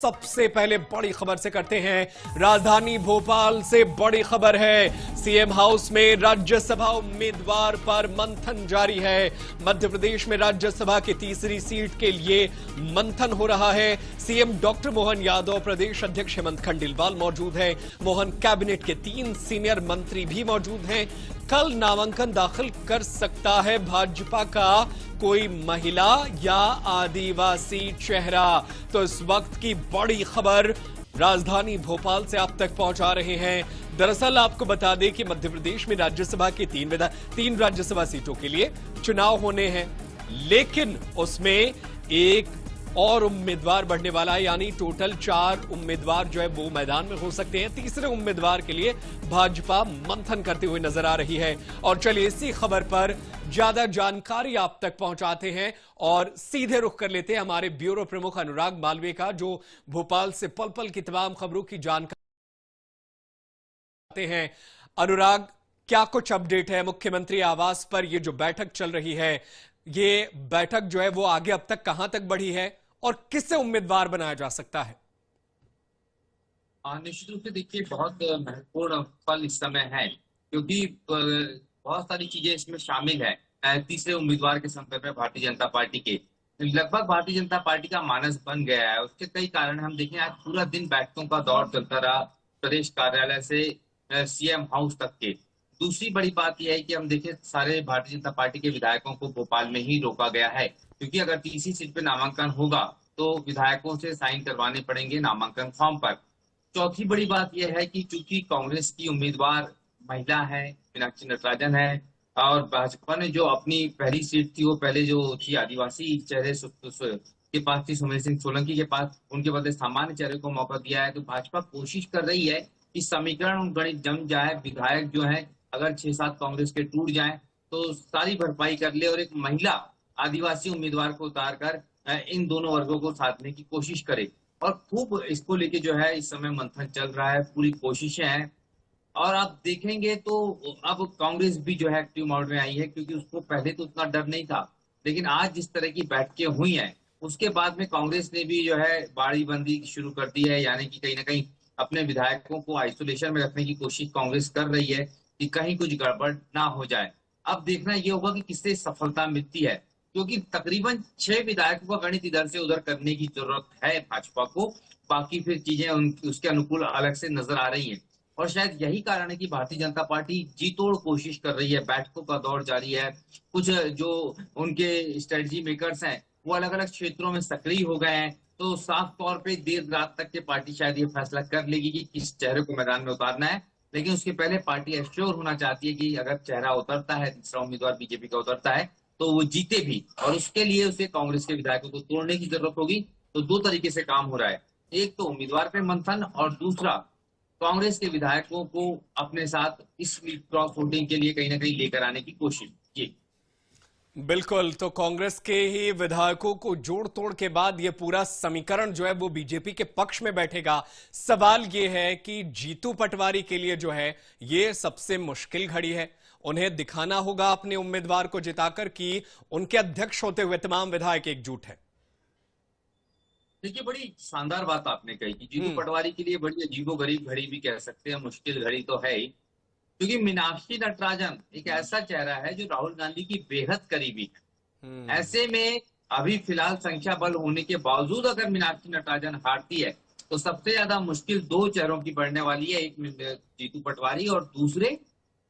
सबसे पहले बड़ी खबर से करते हैं। राजधानी भोपाल से बड़ी खबर है। सीएम हाउस में राज्यसभा उम्मीदवार पर मंथन जारी है। मध्य प्रदेश में राज्यसभा की तीसरी सीट के लिए मंथन हो रहा है। सीएम डॉक्टर मोहन यादव, प्रदेश अध्यक्ष हेमंत खंडेलवाल मौजूद हैं। मोहन कैबिनेट के 3 सीनियर मंत्री भी मौजूद हैं। कल नामांकन दाखिल कर सकता है भाजपा का कोई महिला या आदिवासी चेहरा। तो इस वक्त की बड़ी खबर राजधानी भोपाल से आप तक पहुंचा रहे हैं। दरअसल आपको बता दें कि मध्य प्रदेश में राज्यसभा की 3 राज्यसभा सीटों के लिए चुनाव होने हैं, लेकिन उसमें एक और उम्मीदवार बढ़ने वाला है, यानी टोटल 4 उम्मीदवार जो है वो मैदान में हो सकते हैं। तीसरे उम्मीदवार के लिए भाजपा मंथन करते हुए नजर आ रही है। और चलिए इसी खबर पर ज्यादा जानकारी आप तक पहुंचाते हैं और सीधे रुख कर लेते हैं हमारे ब्यूरो प्रमुख अनुराग मालवीय का, जो भोपाल से पल पल की तमाम खबरों की जानकारी हैं। अनुराग, क्या कुछ अपडेट है? मुख्यमंत्री आवास पर ये जो बैठक चल रही है, ये बैठक जो है वो आगे अब तक कहां तक बढ़ी है और किससे उम्मीदवार बनाया जा सकता है? निश्चित रूप से देखिए, बहुत महत्वपूर्ण पल इस समय है, क्योंकि बहुत सारी चीजें इसमें शामिल है। तीसरे उम्मीदवार के संपर्क में भारतीय जनता पार्टी के लगभग भारतीय जनता पार्टी का मानस बन गया है। उसके कई कारण हम देखें, आज पूरा दिन बैठकों का दौर चलता रहा, प्रदेश कार्यालय से सीएम हाउस तक के। दूसरी बड़ी बात यह है कि हम देखें, सारे भारतीय जनता पार्टी के विधायकों को भोपाल में ही रोका गया है, क्योंकि अगर तीसरी सीट पे नामांकन होगा तो विधायकों से साइन करवाने पड़ेंगे नामांकन फॉर्म पर। चौथी बड़ी बात यह है कि चूंकि कांग्रेस की उम्मीदवार महिला है, मीनाक्षी नटराजन है, और भाजपा ने जो अपनी पहली सीट थी वो पहले जो थी आदिवासी चेहरे के पास थी, सुमेर सिंह सोलंकी के पास, उनके बदले सामान्य चेहरे को मौका दिया है। तो भाजपा कोशिश कर रही है कि समीकरण गणित जम जाए, विधायक जो है अगर 6-7 कांग्रेस के टूट जाएं तो सारी भरपाई कर ले और एक महिला आदिवासी उम्मीदवार को उतार कर इन दोनों वर्गों को साधने की कोशिश करे। और खूब इसको लेके जो है इस समय मंथन चल रहा है, पूरी कोशिशें हैं। और आप देखेंगे तो अब कांग्रेस भी जो है एक्टिव मोड में आई है, क्योंकि उसको पहले तो उतना डर नहीं था, लेकिन आज जिस तरह की बैठकें हुई हैं उसके बाद में कांग्रेस ने भी जो है बाड़ी बंदी शुरू कर दी है, यानी कि कहीं ना कहीं अपने विधायकों को आइसोलेशन में रखने की कोशिश कांग्रेस कर रही है कि कहीं कुछ गड़बड़ ना हो जाए। अब देखना यह होगा कि किससे सफलता मिलती है, क्योंकि तकरीबन 6 विधायकों का गणित इधर से उधर करने की जरूरत है भाजपा को। बाकी फिर चीजें उसके अनुकूल अलग से नजर आ रही हैं, और शायद यही कारण है कि भारतीय जनता पार्टी जी तोड़ कोशिश कर रही है। बैठकों का दौर जारी है, कुछ जो उनके स्ट्रेटजी मेकर्स हैं वो अलग अलग क्षेत्रों में सक्रिय हो गए हैं। तो साफ तौर पे देर रात तक के पार्टी शायद ये फैसला कर लेगी कि किस चेहरे को मैदान में उतारना है, लेकिन उसके पहले पार्टी एश्योर होना चाहती है कि अगर चेहरा उतरता है, तीसरा उम्मीदवार बीजेपी का उतरता है, तो वो जीते भी, और उसके लिए उसे कांग्रेस के विधायकों को तोड़ने की जरूरत होगी। तो 2 तरीके से काम हो रहा है, एक तो उम्मीदवार पे मंथन, और दूसरा कांग्रेस के विधायकों को अपने साथ इस क्रॉस वोटिंग के लिए कहीं ना कहीं लेकर आने की कोशिश की। बिल्कुल, तो कांग्रेस के ही विधायकों को जोड़ तोड़ के बाद यह पूरा समीकरण जो है वो बीजेपी के पक्ष में बैठेगा। सवाल यह है कि जीतू पटवारी के लिए जो है ये सबसे मुश्किल घड़ी है। उन्हें दिखाना होगा अपने उम्मीदवार को जिताकर कि उनके अध्यक्ष होते हुए तमाम विधायक एकजुट है। देखिए, बड़ी शानदार बात आपने कही कि जीतू पटवारी के लिए बड़ी अजीबोगरीब घड़ी भी कह सकते हैं, मुश्किल घड़ी तो है ही, क्योंकि मीनाक्षी नटराजन एक ऐसा चेहरा है जो राहुल गांधी की बेहद करीबी है। ऐसे में अभी फिलहाल संख्या बल होने के बावजूद अगर मीनाक्षी नटराजन हारती है तो सबसे ज्यादा मुश्किल 2 चेहरों की पड़ने वाली है, एक जीतू पटवारी और दूसरे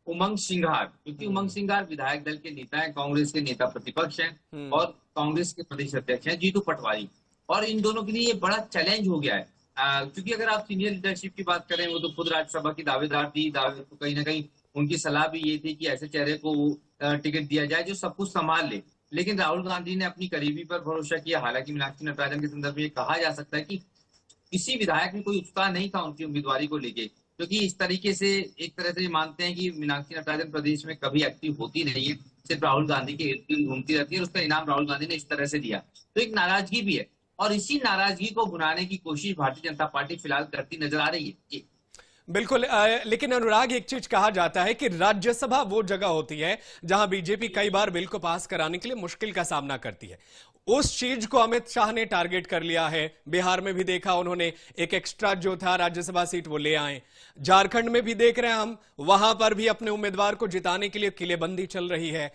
उमंग सिंघार, क्योंकि उमंग सिंघार विधायक दल के नेता हैं, कांग्रेस के नेता प्रतिपक्ष हैं, और कांग्रेस के प्रदेश अध्यक्ष हैं जीतू पटवारी। और इन दोनों के लिए ये बड़ा चैलेंज हो गया है, क्योंकि अगर आप सीनियर लीडरशिप की बात करें, वो तो खुद राज्यसभा की दावेदार थी, तो कहीं ना कहीं उनकी सलाह भी ये थी कि ऐसे चेहरे को टिकट दिया जाए जो सब कुछ संभाल ले। लेकिन राहुल गांधी ने अपनी करीबी पर भरोसा किया। हालांकि मीनाक्षी नटराजन के संदर्भ में ये कहा जा सकता है कि किसी विधायक में कोई उत्साह नहीं था उनकी उम्मीदवारी को लेके, क्योंकि इस तरीके से एक तरह से मानते हैं कि मीनाक्षी नटराजन प्रदेश में कभी एक्टिव होती नहीं है, सिर्फ राहुल गांधी के इर्द गिर्द घूमती रहती है, और उसका इनाम राहुल गांधी ने इस तरह से दिया। तो एक नाराजगी भी है, और इसी नाराजगी को भुनाने की कोशिश भारतीय जनता पार्टी फिलहाल करती नजर आ रही है। बिल्कुल, लेकिन अनुराग, एक चीज कहा जाता है कि राज्यसभा वो जगह होती है जहां बीजेपी कई बार बिल को पास कराने के लिए मुश्किल का सामना करती है। उस चीज को अमित शाह ने टारगेट कर लिया है। बिहार में भी देखा उन्होंने, एक एक्स्ट्रा जो था राज्यसभा सीट वो ले आए। झारखंड में भी देख रहे हैं हम, वहां पर भी अपने उम्मीदवार को जिताने के लिए किलेबंदी चल रही है।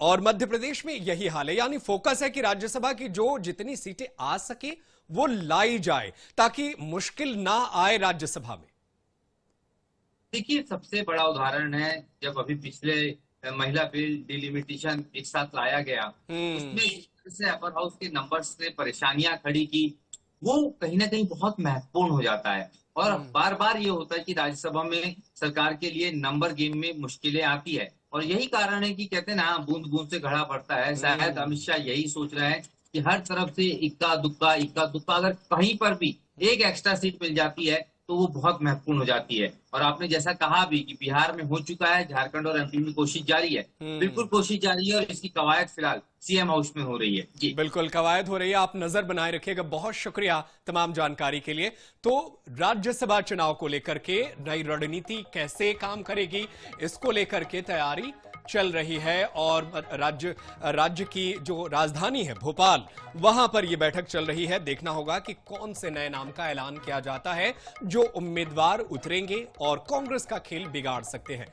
और मध्य प्रदेश में यही हाल है, यानी फोकस है कि राज्यसभा की जो जितनी सीटें आ सके वो लाई जाए ताकि मुश्किल ना आए राज्यसभा में। देखिए, सबसे बड़ा उदाहरण है जब अभी पिछले महिला बिल डिलिमिटेशन एक साथ लाया गया, उसमें जिस तरह से अपर हाउस के नंबर्स ने परेशानियां खड़ी की, वो कहीं ना कहीं बहुत महत्वपूर्ण हो जाता है। और बार बार ये होता है कि राज्यसभा में सरकार के लिए नंबर गेम में मुश्किलें आती है, और यही कारण है कि कहते हैं ना, बूंद बूंद से घड़ा भरता है। शायद अमित शाह यही सोच रहे हैं कि हर तरफ से इक्का दुक्का अगर कहीं पर भी एक एक्स्ट्रा सीट मिल जाती है तो वो बहुत महत्वपूर्ण हो जाती है। और आपने जैसा कहा भी कि बिहार में हो चुका है, झारखंड और एमपी में कोशिश जारी है। बिल्कुल कोशिश जारी है, और इसकी कवायद फिलहाल सीएम हाउस में हो रही है। जी बिल्कुल कवायद हो रही है, आप नजर बनाए रखिएगा। बहुत शुक्रिया तमाम जानकारी के लिए। तो राज्यसभा चुनाव को लेकर के नई रणनीति कैसे काम करेगी, इसको लेकर के तैयारी चल रही है। और राज्य की जो राजधानी है भोपाल, वहां पर यह बैठक चल रही है। देखना होगा कि कौन से नए नाम का ऐलान किया जाता है जो उम्मीदवार उतरेंगे और कांग्रेस का खेल बिगाड़ सकते हैं।